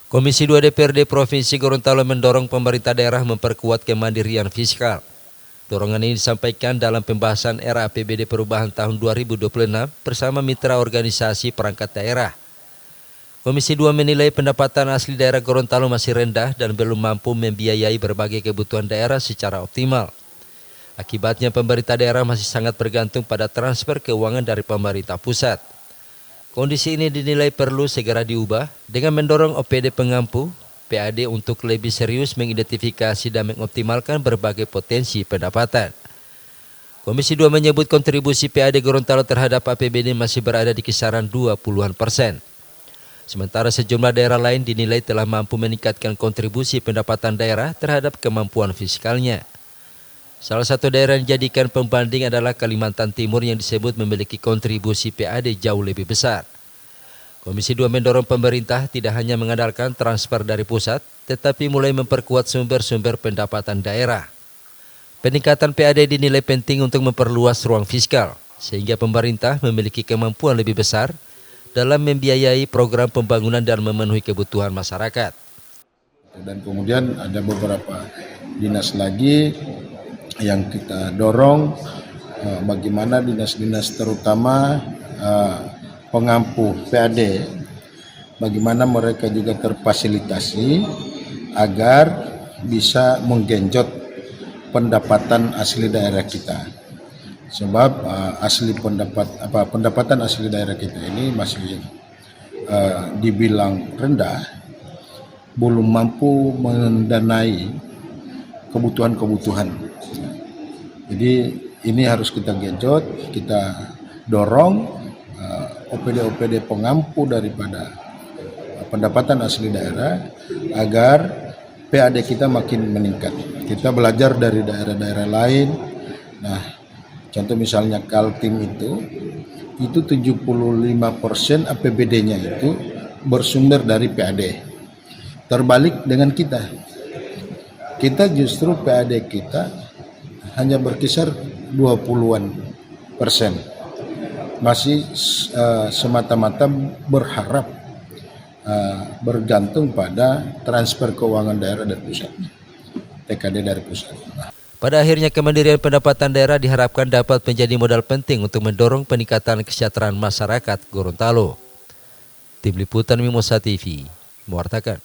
Komisi 2 DPRD Provinsi Gorontalo mendorong pemerintah daerah memperkuat kemandirian fiskal. Dorongan ini disampaikan dalam pembahasan RAPBD Perubahan tahun 2026 bersama mitra organisasi perangkat daerah. Komisi 2 menilai pendapatan asli daerah Gorontalo masih rendah dan belum mampu membiayai berbagai kebutuhan daerah secara optimal. Akibatnya pemerintah daerah masih sangat bergantung pada transfer keuangan dari pemerintah pusat. Kondisi ini dinilai perlu segera diubah dengan mendorong OPD pengampu, PAD untuk lebih serius mengidentifikasi dan mengoptimalkan berbagai potensi pendapatan. Komisi 2 menyebut kontribusi PAD Gorontalo terhadap APBD masih berada di kisaran 20%. Sementara sejumlah daerah lain dinilai telah mampu meningkatkan kontribusi pendapatan daerah terhadap kemampuan fiskalnya. Salah satu daerah yang dijadikan pembanding adalah Kalimantan Timur yang disebut memiliki kontribusi PAD jauh lebih besar. Komisi 2 mendorong pemerintah tidak hanya mengandalkan transfer dari pusat, tetapi mulai memperkuat sumber-sumber pendapatan daerah. Peningkatan PAD dinilai penting untuk memperluas ruang fiskal, sehingga pemerintah memiliki kemampuan lebih besar dalam membiayai program pembangunan dan memenuhi kebutuhan masyarakat. Dan kemudian ada beberapa dinas lagi yang kita dorong, bagaimana dinas-dinas terutama pengampu PAD, bagaimana mereka juga terfasilitasi agar bisa menggenjot pendapatan asli daerah kita. Sebab pendapatan asli daerah kita ini masih dibilang rendah, belum mampu mendanai kebutuhan-kebutuhan. Jadi ini harus kita genjot, kita dorong OPD-OPD pengampu daripada pendapatan asli daerah agar PAD kita makin meningkat. Kita belajar dari daerah-daerah lain. Nah, contoh misalnya Kaltim itu 75% APBD-nya itu bersumber dari PAD. Terbalik dengan kita. Kita justru PAD kita hanya berkisar 20-an%. Masih semata-mata berharap bergantung pada transfer keuangan daerah dari pusat, TKD dari pusat. Pada akhirnya kemandirian pendapatan daerah diharapkan dapat menjadi modal penting untuk mendorong peningkatan kesejahteraan masyarakat Gorontalo. Tim Liputan Mimosa TV mewartakan.